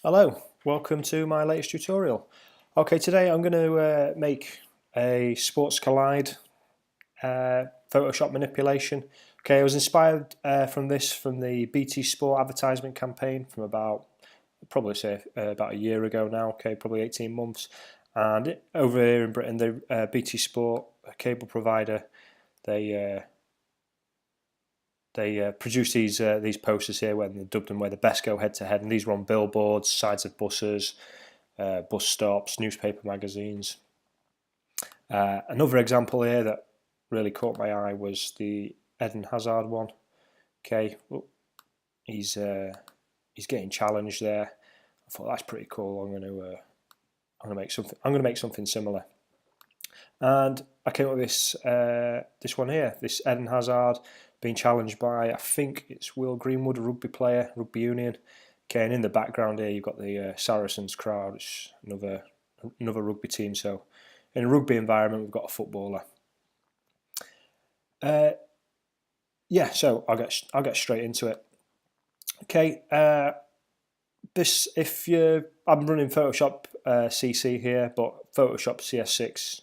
Hello, welcome to my latest tutorial. Okay, today I'm going to make a Sports Collide Photoshop manipulation. Okay, I was inspired from the BT Sport advertisement campaign from about a year ago now. Okay, probably 18 months. And over here in Britain, the BT Sport cable provider, they produce these posters here when they dubbed them where the best go head to head, and these were on billboards, sides of buses, bus stops, newspaper magazines. Another example here that really caught my eye was the Eden Hazard one. Okay, he's getting challenged there. I thought that's pretty cool. I'm going to make something similar. And I came up with this one here, this Eden Hazard being challenged by, I think it's Will Greenwood, a rugby player, rugby union. Okay, and in the background here you've got the Saracens crowd, which is another rugby team. So in a rugby environment we've got a footballer. Yeah, so I'll get straight into it. Okay, I'm running Photoshop CC here, but Photoshop CS6.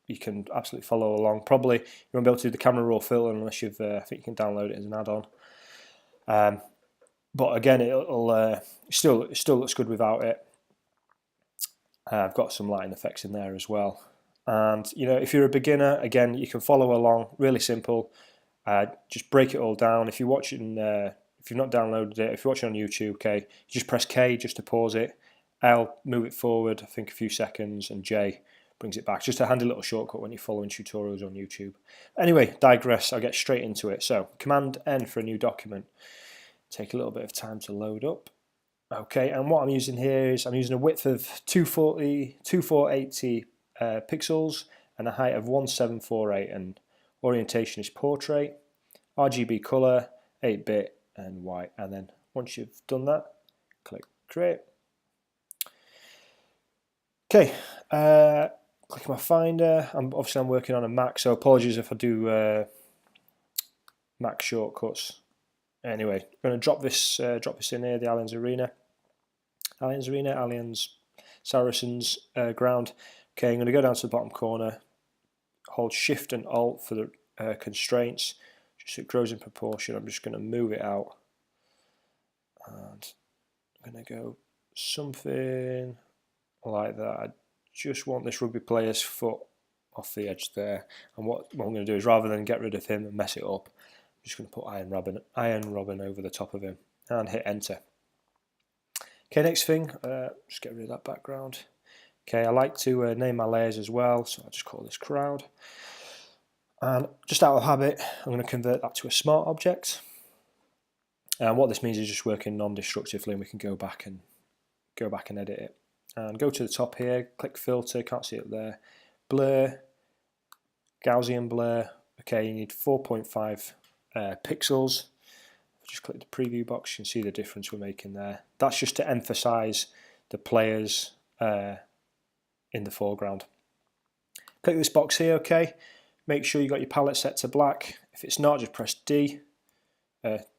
You can absolutely follow along. Probably you won't be able to do the camera raw filter unless I think you can download it as an add-on. But again, it still looks good without it. I've got some lighting effects in there as well. And if you're a beginner, again, you can follow along. Really simple. Just break it all down. If you're watching, if you've not downloaded it, if you're watching on YouTube, okay, you just press K just to pause it. L, move it forward, I think a few seconds, and J brings it back. Just a handy little shortcut when you're following tutorials on YouTube. Anyway, digress, I'll get straight into it. So, Command N for a new document. Take a little bit of time to load up. Okay, and what I'm using here is I'm using a width of 2480 pixels and a height of 1748, and orientation is portrait, RGB color, 8-bit and white. And then once you've done that, click create. Okay, click my Finder. I'm working on a Mac, so apologies if I do Mac shortcuts. Anyway, I'm going to drop this in here, the Allianz Saracens ground. Okay, I'm going to go down to the bottom corner, hold Shift and Alt for the constraints, just so it grows in proportion. I'm just going to move it out, and I'm going to go something like that. I just want this rugby player's foot off the edge there, and what I'm going to do is, rather than get rid of him and mess it up, I'm just going to put Iron Robin over the top of him and hit enter. Okay, next thing, just get rid of that background. Okay, I like to name my layers as well, so I'll just call this crowd. And just out of habit, I'm going to convert that to a smart object. And what this means is just working non-destructively, and we can go back and edit it. And go to the top here, click filter, can't see it there. Blur, Gaussian blur. Okay, you need 4.5 pixels. Just click the preview box, you can see the difference we're making there. That's just to emphasize the players in the foreground. Click this box here, okay. Make sure you got your palette set to black. If it's not, just press D,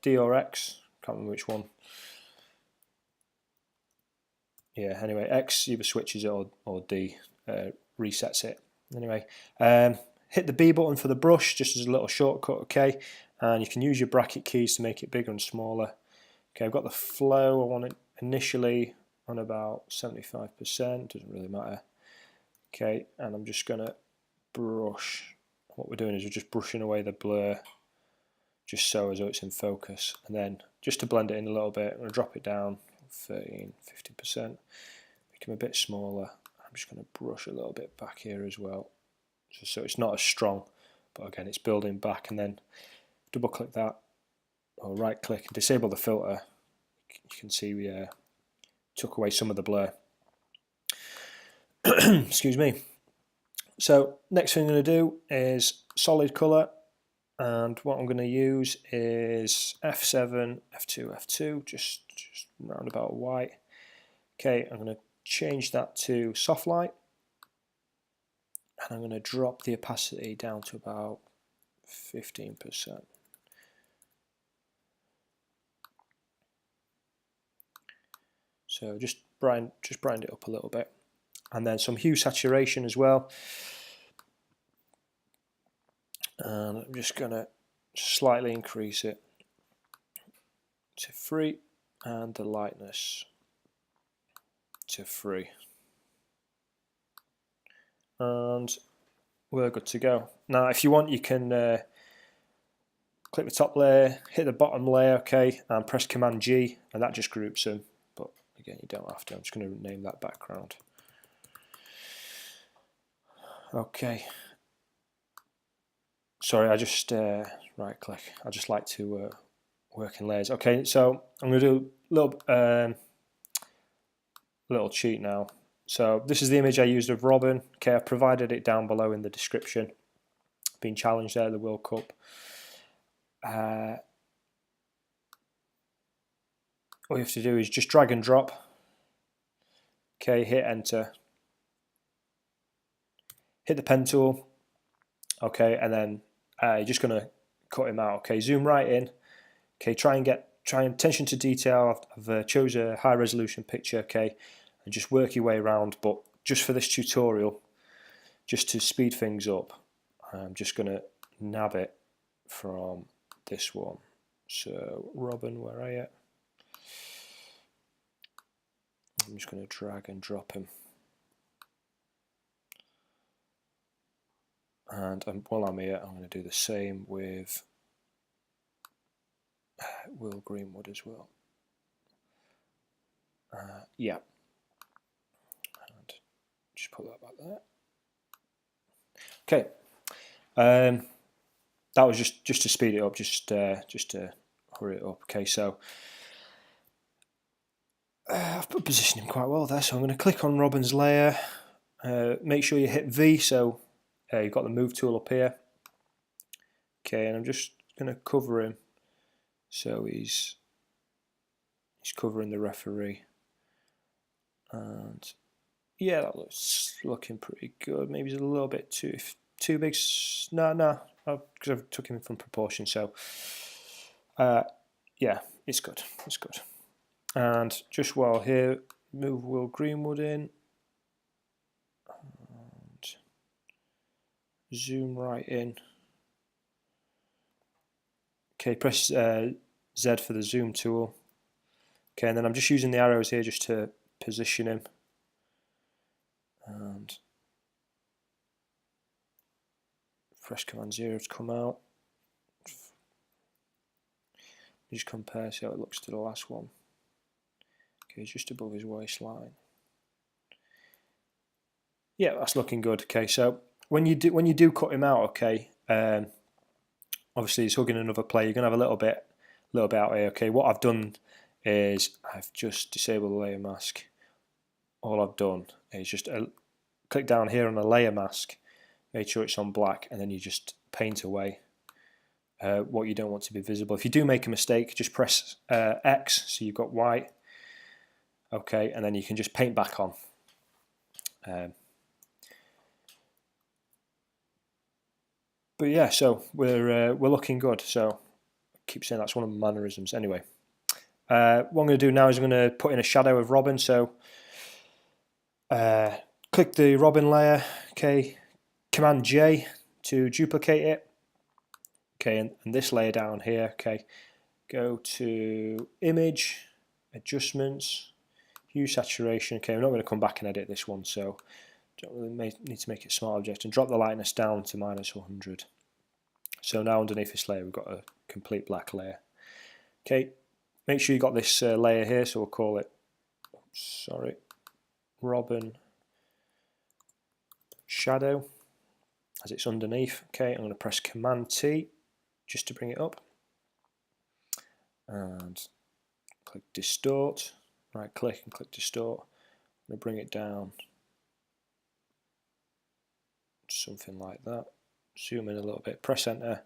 D or X, can't remember which one. Yeah, anyway, X either switches it or D resets it. Anyway, hit the B button for the brush, just as a little shortcut, okay. And you can use your bracket keys to make it bigger and smaller. Okay, I've got the flow, I want it initially on about 75%, doesn't really matter. Okay, and I'm just going to brush. What we're doing is we're just brushing away the blur, just so as though it's in focus. And then, just to blend it in a little bit, I'm going to drop it down 13, 50%, make them a bit smaller. I'm just going to brush a little bit back here as well, just so it's not as strong, but again, it's building back. And then double click that, or right click and disable the filter. You can see we took away some of the blur. Excuse me. So next thing I'm going to do is solid color, and what I'm going to use is F7, F2, F2, just round about white. Okay, I'm going to change that to soft light, and I'm going to drop the opacity down to about 15%. So just brighten it up a little bit. And then some hue saturation as well. And I'm just going to slightly increase it to 3 and the lightness to 3. And we're good to go. Now if you want, you can click the top layer, hit the bottom layer, okay, and press Command G, and that just groups them. But again, you don't have to. I'm just going to rename that background. Okay. Sorry, I just right click. I just like to work in layers. Okay, so I'm going to do a little cheat now. So this is the image I used of Robin. Okay, I've provided it down below in the description. Being challenged there at the World Cup. All you have to do is just drag and drop. Okay, hit enter. Hit the pen tool. Okay, and then you're just going to cut him out. Okay, zoom right in. Okay, try and attention to detail. I've chose a high resolution picture. Okay, and just work your way around. But just for this tutorial, just to speed things up, I'm just going to nab it from this one. So Robin, where are you? I'm just going to drag and drop him. And while I'm here, I'm going to do the same with Will Greenwood as well. Yeah. And just put that back there. Okay. That was just to speed it up, just to hurry it up. Okay, so I've positioned him quite well there. So I'm going to click on Robin's layer. Make sure you hit V. So you've got the move tool up here. Okay, and I'm just going to cover him. So he's covering the referee. And yeah, that looks looking pretty good. Maybe he's a little bit too big. No, because I've took him from proportion. So yeah, it's good. It's good. And just while here, move Will Greenwood in. And zoom right in. Okay, press Z for the zoom tool. Okay, and then I'm just using the arrows here just to position him. And press Command 0 to come out. Just compare, see how it looks to the last one. Okay, just above his waistline. Yeah, that's looking good. Okay, so when you do cut him out, okay, obviously he's hugging another player. You're gonna have a little bit out here. Okay, what I've done is I've just disabled the layer mask. All I've done is just click down here on the layer mask, make sure it's on black, and then you just paint away what you don't want to be visible. If you do make a mistake, just press X, so you've got white. Okay, and then you can just paint back on. But yeah, so we're looking good. So I keep saying that's one of my mannerisms. Anyway, what I'm going to do now is I'm going to put in a shadow of Robin. So click the Robin layer. Okay, Command J to duplicate it. Okay, and this layer down here. Okay, go to Image, Adjustments, Hue Saturation. Okay, I'm not going to come back and edit this one, so don't really need to make it Smart Object, and drop the lightness down to -100. So now underneath this layer we've got a complete black layer. Okay, make sure you got this layer here, so we'll call it, Robin Shadow, as it's underneath. Okay, I'm going to press Command T just to bring it up, and click Distort. Right click and click Distort. I'm going to bring it down, something like that. Zoom in a little bit, press enter,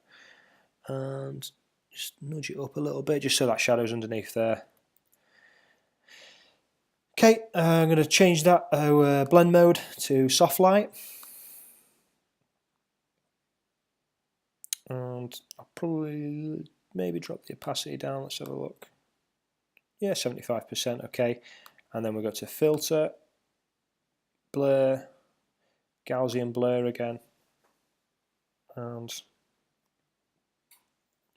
and just nudge it up a little bit just so that shadow's underneath there. Okay, I'm going to change that blend mode to soft light, and I'll probably maybe drop the opacity down. Let's have a look. Yeah, 75%. Okay, and then we go to filter, blur, Gaussian blur again, and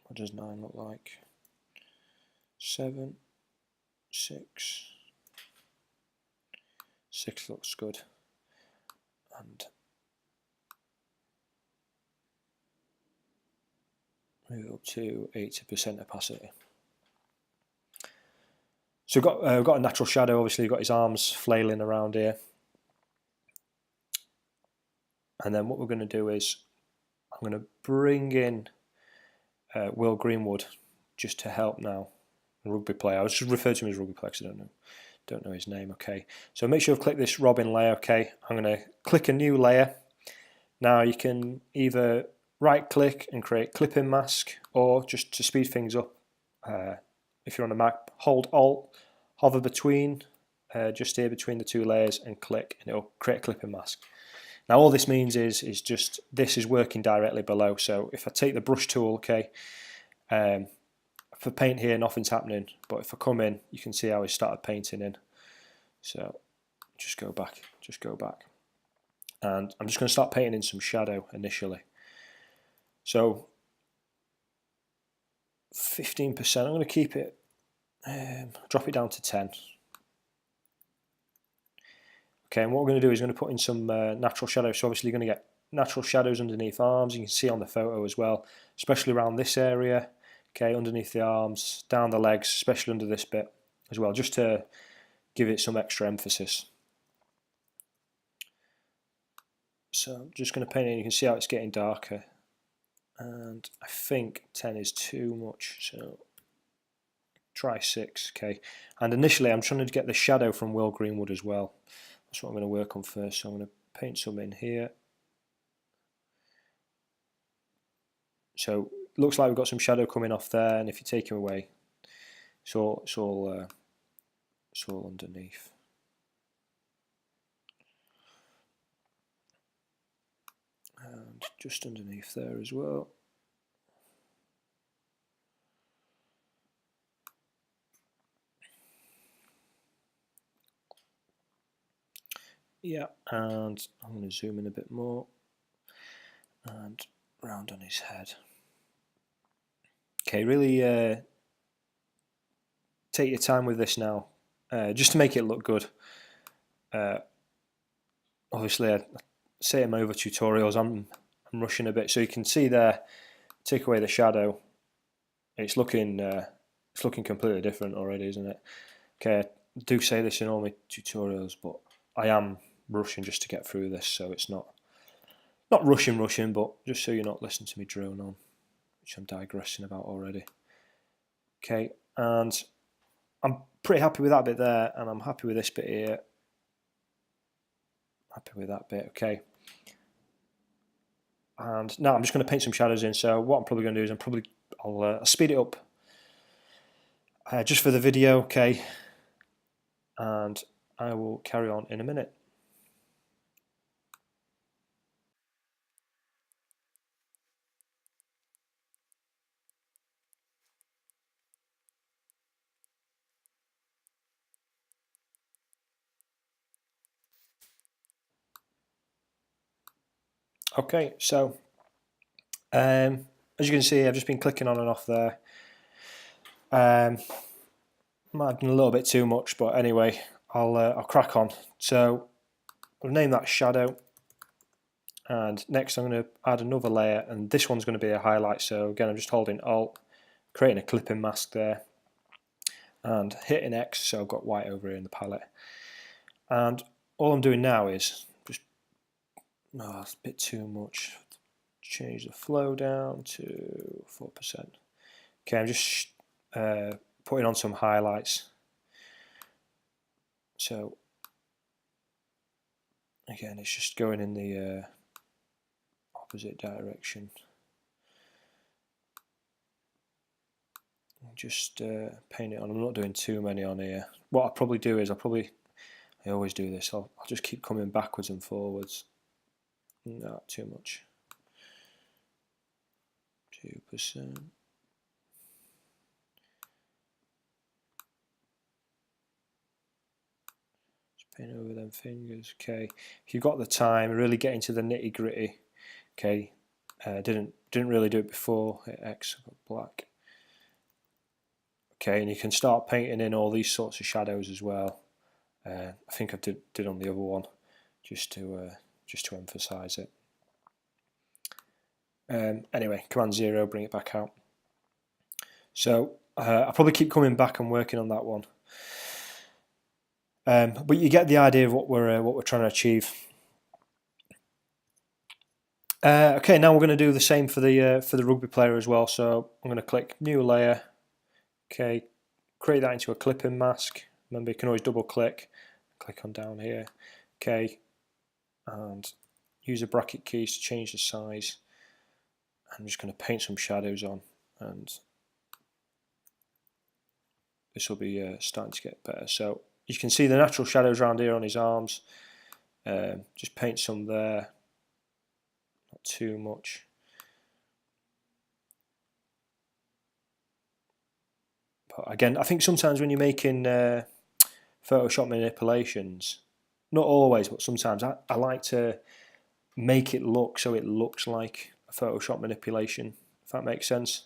what does 9 look like? 7, 6, 6 looks good, and move up to 80% opacity. So we've got a natural shadow. Obviously, you've got his arms flailing around here. And then what we're going to do is I'm going to bring in Will Greenwood just to help now. A rugby player. I was just referred to him as rugby player because I don't know his name. Okay. So make sure I've clicked this Robin layer. Okay. I'm going to click a new layer. Now you can either right click and create clipping mask, or just to speed things up, if you're on a Mac, hold Alt, hover between, just here between the two layers, and click, and it'll create a clipping mask. Now all this means is just this is working directly below. So if I take the brush tool, okay, for paint here nothing's happening, but if I come in, you can see how I started painting in. So just go back, and I'm just going to start painting in some shadow initially. So 15%, I'm going to keep it, drop it down to 10. Okay, and what we're going to do is going to put in some natural shadows. So obviously you're going to get natural shadows underneath arms. You can see on the photo as well, especially around this area. Okay, underneath the arms, down the legs, especially under this bit as well, just to give it some extra emphasis. So I'm just going to paint it in. You can see how it's getting darker. And I think 10 is too much, so try 6. Okay, and initially I'm trying to get the shadow from Will Greenwood as well. That's what I'm going to work on first. So I'm going to paint some in here. So it looks like we've got some shadow coming off there, and if you take him away, it's all underneath. And just underneath there as well. Yeah, and I'm going to zoom in a bit more and round on his head. Okay, really take your time with this now, just to make it look good. Obviously, I say in my other tutorials, I'm rushing a bit, so you can see there. Take away the shadow, it's looking completely different already, isn't it? Okay, I do say this in all my tutorials, but I am rushing just to get through this, so it's not rushing, but just so you're not listening to me drone on, which I'm digressing about already. Okay, and I'm pretty happy with that bit there, and I'm happy with this bit here. Happy with that bit, okay. And now I'm just going to paint some shadows in. So what I'm probably going to do is I'll speed it up just for the video, okay. And I will carry on in a minute. Okay, so as you can see, I've just been clicking on and off there. Might have done a little bit too much, but anyway, I'll crack on. So I'll name that shadow, and next I'm going to add another layer, and this one's going to be a highlight. So again, I'm just holding Alt, creating a clipping mask there, and hitting X, so I've got white over here in the palette. And all I'm doing now is just, no, it's a bit too much. Change the flow down to 4%. Okay, I'm just putting on some highlights. So again, it's just going in the opposite direction. Just paint it on. I'm not doing too many on here. What I'll probably do is I always do this. I'll just keep coming backwards and forwards. Not too much. 2%. Paint over them fingers. Okay, if you've got the time, really get into the nitty gritty. Okay, didn't really do it before. Hit X, black. Okay, and you can start painting in all these sorts of shadows as well. I think I did on the other one, just to emphasise it. Anyway, Command 0, bring it back out. So I'll probably keep coming back and working on that one. But you get the idea of what we're trying to achieve. Okay, now we're going to do the same for the rugby player as well. So I'm going to click New Layer. Okay, create that into a clipping mask. Remember, you can always double click on down here. Okay, and use the bracket keys to change the size. I'm just going to paint some shadows on, and this will be starting to get better. So you can see the natural shadows around here on his arms. Just paint some there, not too much. But again, I think sometimes when you're making Photoshop manipulations, not always, but sometimes I like to make it look so it looks like a Photoshop manipulation, if that makes sense.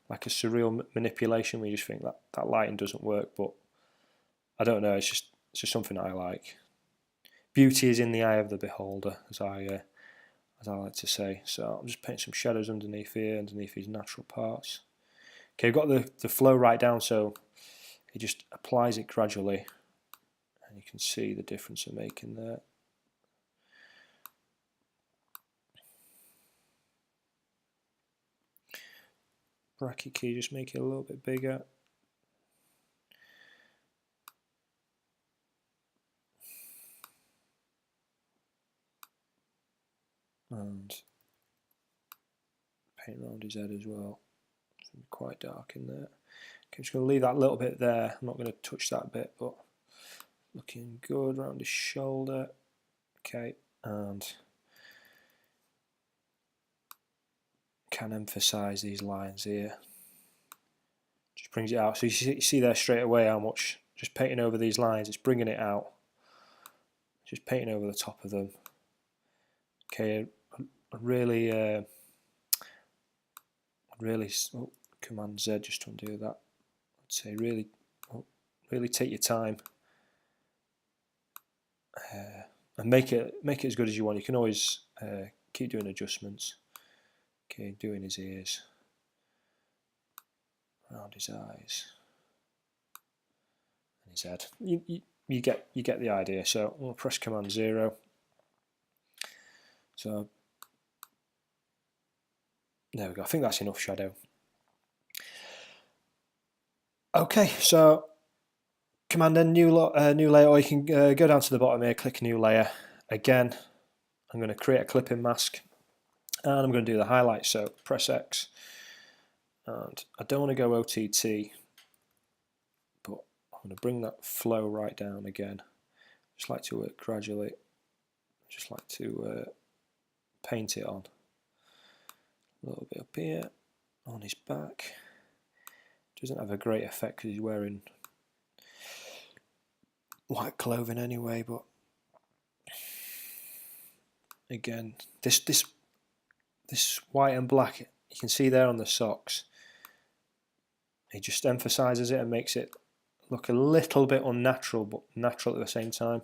Like a surreal manipulation where you just think that lighting doesn't work, but I don't know, it's just something I like. Beauty is in the eye of the beholder, as I like to say. So I'm just painting some shadows underneath here, underneath these natural parts. Okay, I've got the flow right down, so he just applies it gradually, and you can see the difference I'm making there. Bracket key, just make it a little bit bigger. And paint around his head as well. It's quite dark in there. Okay, I'm just going to leave that little bit there. I'm not going to touch that bit, but looking good around his shoulder. Okay, and can emphasise these lines here. Just brings it out. So you see there straight away how much just painting over these lines, it's bringing it out. Just painting over the top of them. Okay, really, oh, Command Z just to undo that. I'd say really take your time and make it as good as you want. You can always keep doing adjustments. Okay, doing his ears, around his eyes, and his head. You get the idea. So we'll press Command 0. So there we go. I think that's enough shadow. Okay, so Command N, new layer, or you can go down to the bottom here, click New Layer. Again, I'm going to create a clipping mask, and I'm going to do the highlight. So press X, and I don't want to go OTT, but I'm going to bring that flow right down again. Just like to work gradually. Just like to paint it on. A little bit up here, on his back. Doesn't have a great effect because he's wearing white clothing anyway, but again, this white and black, you can see there on the socks, he just emphasises it and makes it look a little bit unnatural, but natural at the same time.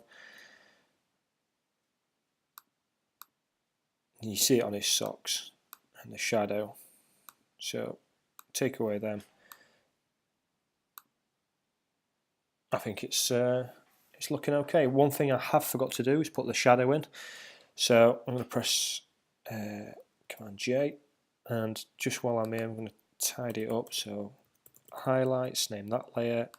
And you see it on his socks and the shadow, so take away them. I think it's looking okay. One thing I have forgot to do is put the shadow in, so I'm going to press Command J, and just while I'm here I'm going to tidy it up. So highlights, name that layer,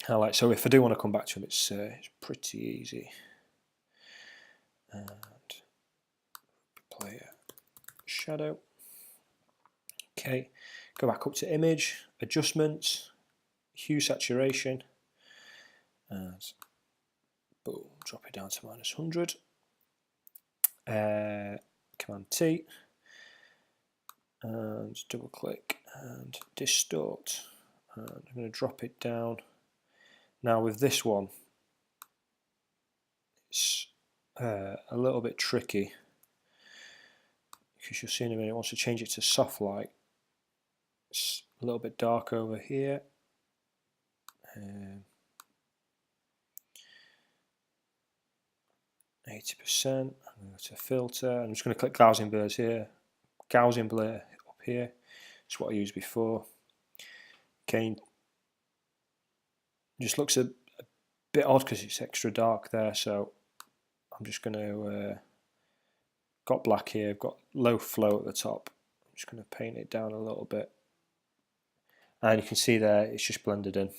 highlight. So if I do want to come back to him, it's pretty easy. And player shadow. Okay, go back up to image, adjustments, hue saturation, and boom, drop it down to -100. Command T, and double click and distort, and I'm going to drop it down. Now with this one, it's a little bit tricky because you'll see in a minute. Once I change it to soft light, it's a little bit dark over here. 80%. I'm going to go to filter. I'm just going to click Gaussian blurs here. Gaussian blur up here. It's what I used before. Okay. Just looks a bit odd because it's extra dark there. So I'm just going to got black here. I've got low flow at the top. I'm just going to paint it down a little bit. And you can see there it's just blended in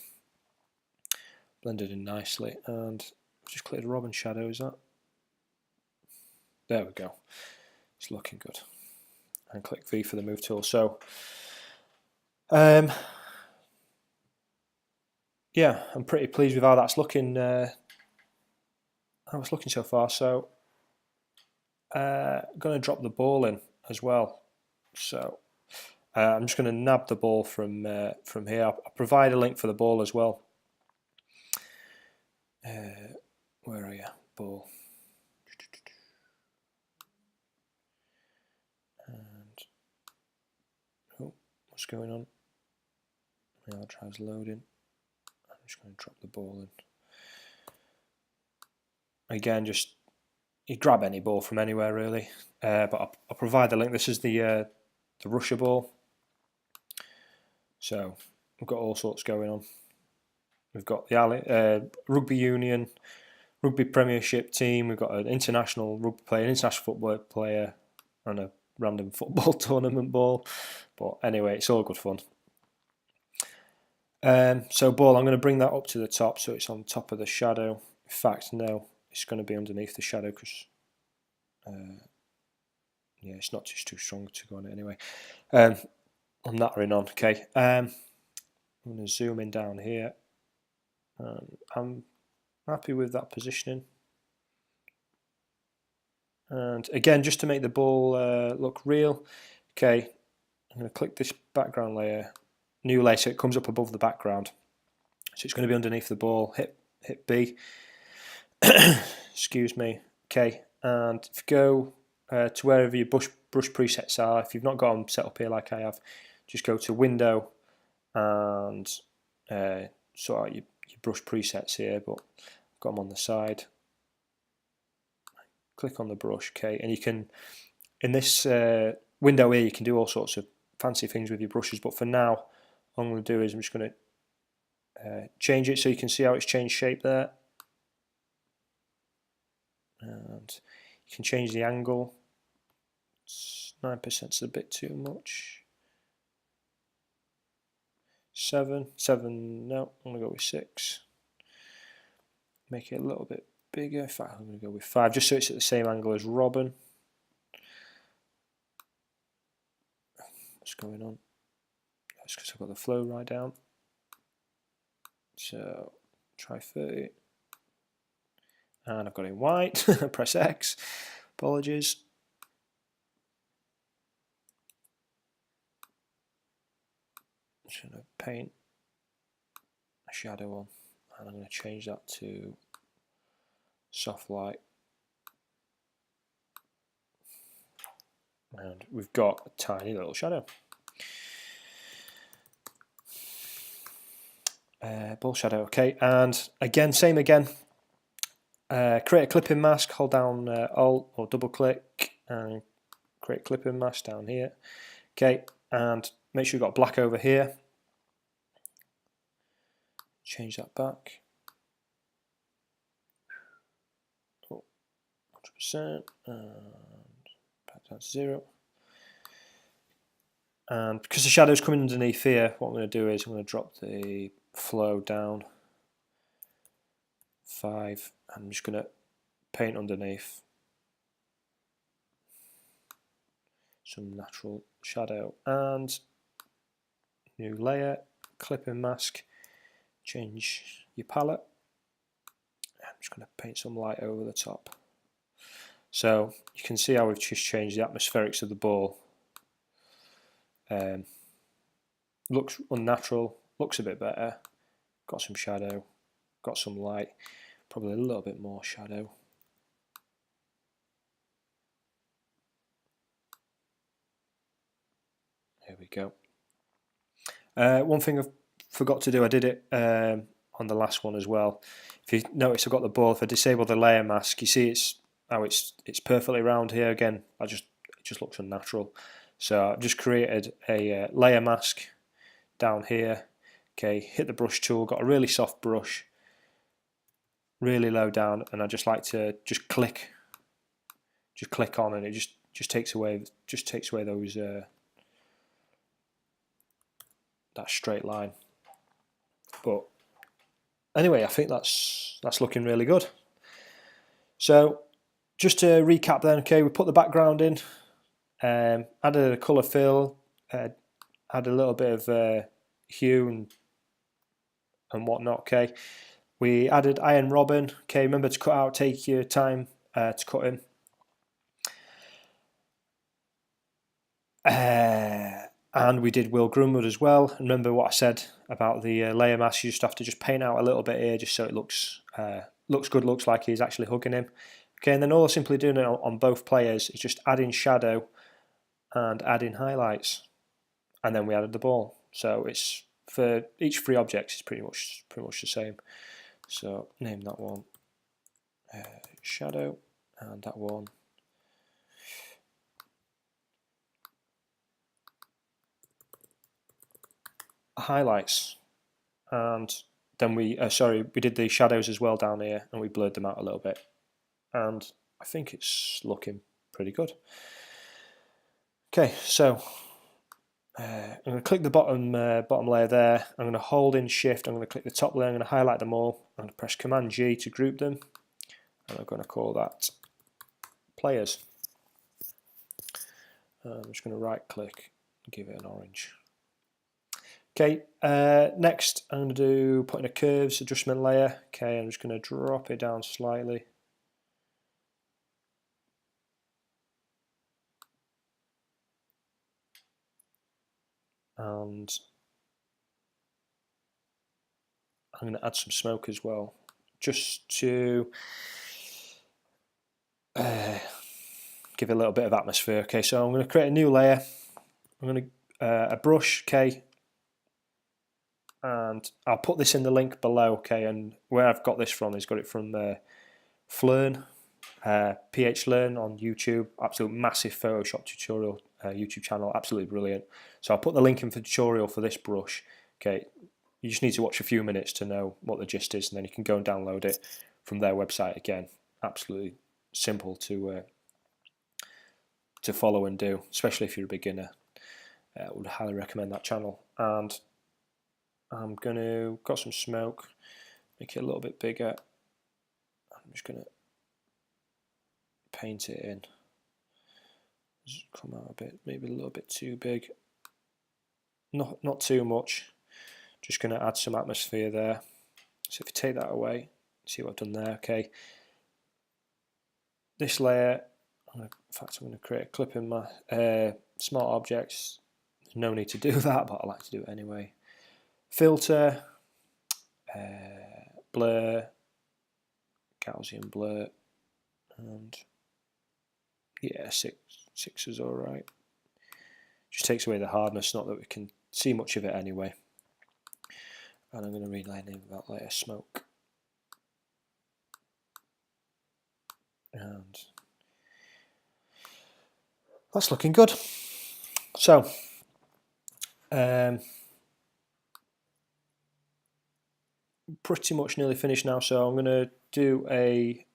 nicely. And just click the Robin shadow. Is that? There we go. It's looking good. And click V for the move tool. So, yeah, I'm pretty pleased with how that's looking. How it's looking so far. So, I'm going to drop the ball in as well. So, I'm just going to nab the ball from here. I'll provide a link for the ball as well. Where are you, ball? And oh, what's going on? Now it tries loading. I'm just going to drop the ball in. Again, just you grab any ball from anywhere really, but I'll provide the link. This is the Russia ball. So we've got all sorts going on. We've got the rugby union, rugby premiership team. We've got an international rugby player, an international football player, and a random football tournament ball. But anyway, it's all good fun. So ball, I'm going to bring that up to the top so it's on top of the shadow. In fact, no, it's going to be underneath the shadow because yeah, it's not just too strong to go on it anyway. I'm nattering on. Okay, I'm going to zoom in down here. I'm happy with that positioning. And again, just to make the ball look real, okay, I'm going to click this background layer, new layer, so it comes up above the background. So it's going to be underneath the ball. Hit B. Excuse me. Okay, and if you go to wherever your brush presets are, if you've not got them set up here like I have, just go to Window and sort out your brush presets here, but I've got them on the side. Click on the brush, okay, and you can, in this window here, you can do all sorts of fancy things with your brushes, but for now, all I'm going to do is I'm just going to change it so you can see how it's changed shape there. And you can change the angle. 9% is a bit too much. 7, no, I'm going to go with 6. Make it a little bit bigger. In fact, I'm going to go with 5, just so it's at the same angle as Robin. What's going on? That's because I've got the flow right down. So, try 30. And I've got it in white. Press X. Apologies. I'm just going to paint a shadow on, and I'm going to change that to soft light. And we've got a tiny little shadow. Ball shadow, okay. And again, same again. Create a clipping mask, hold down Alt or double click and create a clipping mask down here. Okay, and make sure you've got black over here. Change that back. 100% and back down to 0. And because the shadow's coming underneath here, what I'm going to do is I'm going to drop the flow down 5. I'm just going to paint underneath some natural shadow and new layer, clipping mask, change your palette. I'm just going to paint some light over the top. So you can see how we've just changed the atmospherics of the ball. looks unnatural, looks a bit better. Got some shadow, got some light, probably a little bit more shadow. There we go. One thing I forgot to do, I did it on the last one as well. If you notice, I've got the ball. If I disable the layer mask, you see it's perfectly round here again. It just looks unnatural. So I've just created a layer mask down here. Okay, hit the brush tool. Got a really soft brush, really low down, and I just like to just click on, and it just takes away those that straight line. But anyway, I think that's looking really good. So just to recap then, okay, we put the background in, added a colour fill, added a little bit of hue and whatnot, okay. We added Iron Robin, okay, remember to cut out, take your time to cut him. And we did Will Grunwood as well. Remember what I said about the layer mask, you just have to just paint out a little bit here just so it looks good, looks like he's actually hugging him. Okay, and then all simply doing it on both players is just adding shadow and adding highlights, and then we added the ball. So it's for each three objects is pretty much the same. So name that one shadow, and that one highlights. And then we did the shadows as well down here, and we blurred them out a little bit, and I think it's looking pretty good. Okay, so I'm going to click the bottom layer there. I'm going to hold in Shift. I'm going to click the top layer. I'm going to highlight them all. I'm going to press Command G to group them, and I'm going to call that players. I'm just going to right click and give it an orange. Okay, next I'm going to put in a curves adjustment layer. Okay, I'm just going to drop it down slightly. And I'm going to add some smoke as well, just to give it a little bit of atmosphere. Okay, so I'm going to create a new layer. I'm going to a brush, okay, and I'll put this in the link below, okay, and where I've got this from is got it from Flern, PH Learn on YouTube, absolute massive Photoshop tutorial YouTube channel, absolutely brilliant. So I'll put the link in for the tutorial for this brush, okay. You just need to watch a few minutes to know what the gist is, and then you can go and download it from their website again. Absolutely simple to follow and do, especially if you're a beginner. I would highly recommend that channel. And I'm got some smoke, make it a little bit bigger. I'm just gonna paint it in. Just come out a bit, maybe a little bit too big. Not too much. Just gonna add some atmosphere there. So if you take that away, see what I've done there. Okay. This layer, in fact, I'm going to create a clip in my Smart Objects. There's no need to do that, but I like to do it anyway. Filter, blur, Gaussian blur, and yeah, six is alright. Just takes away the hardness, not that we can see much of it anyway. And I'm going to rename that layer smoke. And that's looking good. So pretty much nearly finished now. So I'm going to do a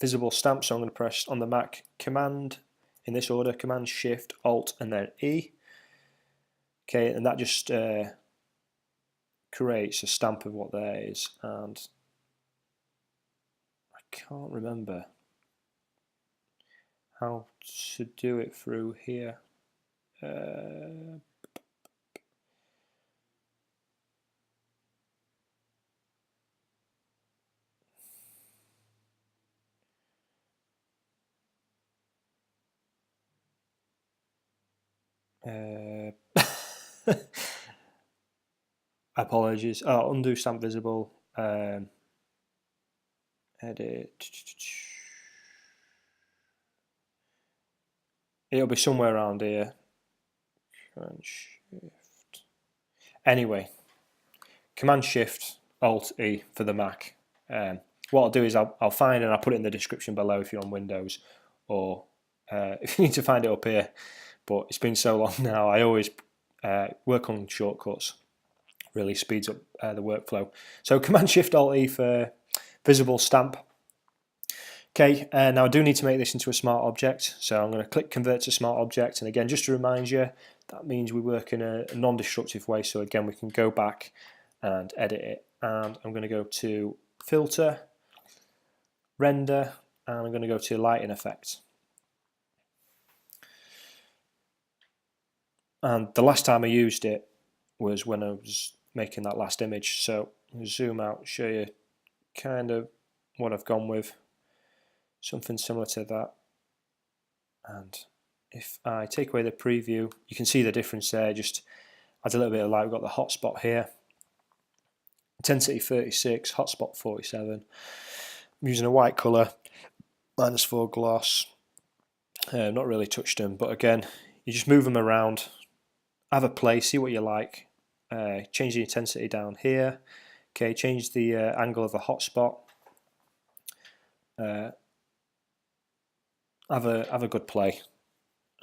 visible stamp. So I'm going to press on the Mac Command in this order: Command Shift Alt and then E. Okay, and that just creates a stamp of what there is. And I can't remember how to do it through here. Apologies. Oh, undo stamp visible. Edit. It'll be somewhere around here. Shift. Anyway, Command Shift Alt E for the Mac. What I'll do is I'll find and I'll put it in the description below if you're on Windows, or if you need to find it up here. But it's been so long now. I always work on shortcuts. Really speeds up the workflow. So Command Shift Alt E for visible stamp. Okay, now I do need to make this into a smart object, so I'm going to click Convert to Smart Object, and again, just to remind you, that means we work in a non-destructive way, so again, we can go back and edit it, and I'm going to go to Filter, Render, and I'm going to go to Lighting Effect. And the last time I used it was when I was making that last image, so I'll zoom out, show you kind of what I've gone with. Something similar to that, and if I take away the preview, you can see the difference there. Just adds a little bit of light. We've got the hotspot here, intensity 36, hotspot 47. I'm using a white colour, -4 gloss. Not really touched them, but again, you just move them around, have a play, see what you like. Change the intensity down here. Okay, change the angle of the hotspot. Have a good play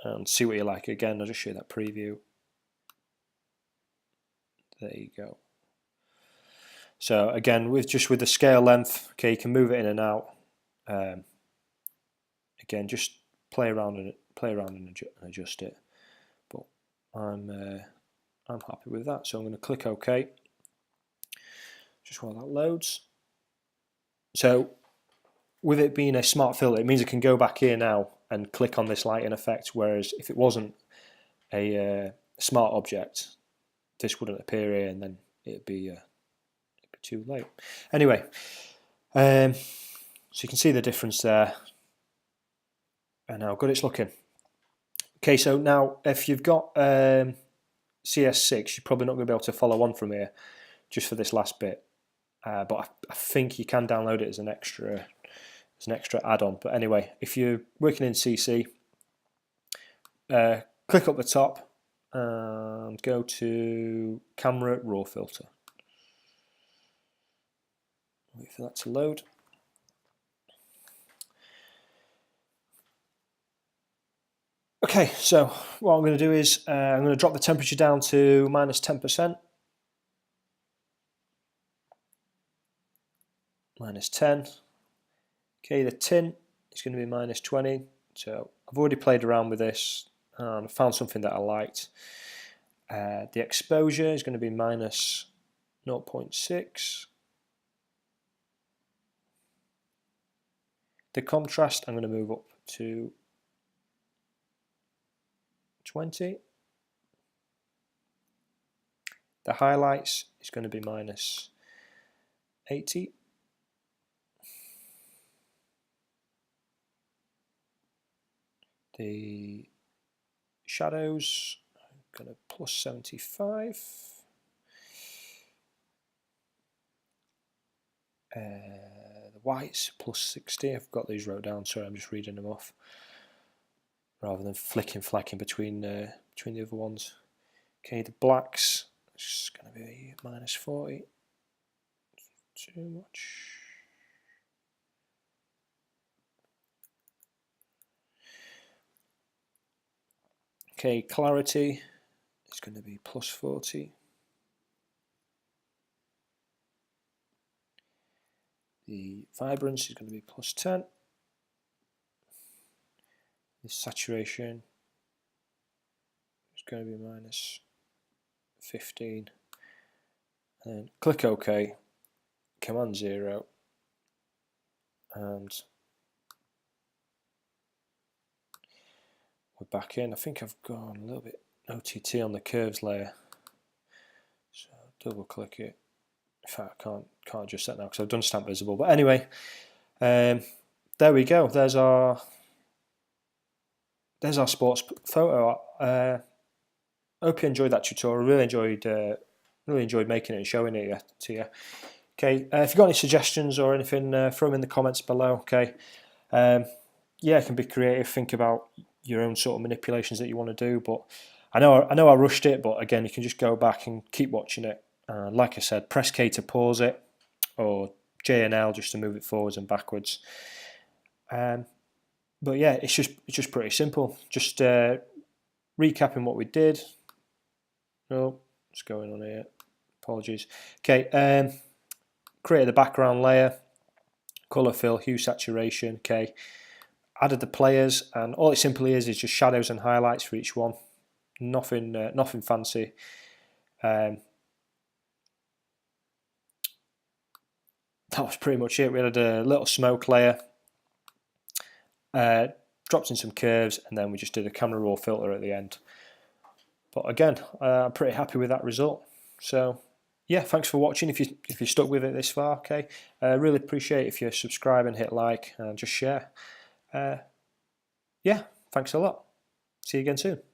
and see what you like. Again, I'll just show you that preview. There you go. So again, with the scale length, okay, you can move it in and out. Again, just play around and adjust it. But I'm happy with that, so I'm going to click OK. Just while that loads. So with it being a smart filter, it means I can go back here now and click on this lighting effect, whereas if it wasn't a smart object, this wouldn't appear here, and then it'd be too late. Anyway, so you can see the difference there, and how good it's looking. Okay, so now if you've got CS6, you're probably not going to be able to follow on from here just for this last bit, but I think you can download it as an extra add-on. But anyway, if you're working in CC, click up the top and go to Camera Raw Filter. Wait for that to load. Okay, so what I'm going to do is I'm going to drop the temperature down to -10%. -10. Okay, the tint is going to be -20. So I've already played around with this and found something that I liked. The exposure is going to be -0.6. The contrast I'm going to move up to 20. The highlights is going to be -80. The shadows, I'm going to +75. The whites +60. I've got these wrote down, sorry, I'm just reading them off rather than flacking between the other ones. Okay, the blacks, it's going to be -40. Too much. Okay, clarity is going to be +40. The vibrance is going to be +10. The saturation is going to be -15. And then click OK, Command 0, and we're back in. I think I've gone a little bit OTT on the curves layer, so double click it. In fact, I can't adjust that now because I've done stamp visible. But anyway, there we go. There's our sports photo. I hope you enjoyed that tutorial. I really enjoyed really enjoyed making it and showing it to you. Okay, if you've got any suggestions or anything, throw them in the comments below. Okay, yeah, it can be creative. Think about your own sort of manipulations that you want to do. But I know I rushed it, but again, you can just go back and keep watching it. Like I said, press K to pause it, or J and L just to move it forwards and backwards. But yeah, it's just pretty simple. Just recapping what we did. Oh, what's going on here? Apologies. Okay, created the background layer, color fill, hue, saturation. Okay, added the players, and all it simply is just shadows and highlights for each one. Nothing fancy. That was pretty much it. We had a little smoke layer, dropped in some curves, and then we just did a camera raw filter at the end. But again, I'm pretty happy with that result. So yeah, thanks for watching. If you stuck with it this far, okay. Really appreciate if you subscribe and hit like and just share. Yeah, thanks a lot. See you again soon.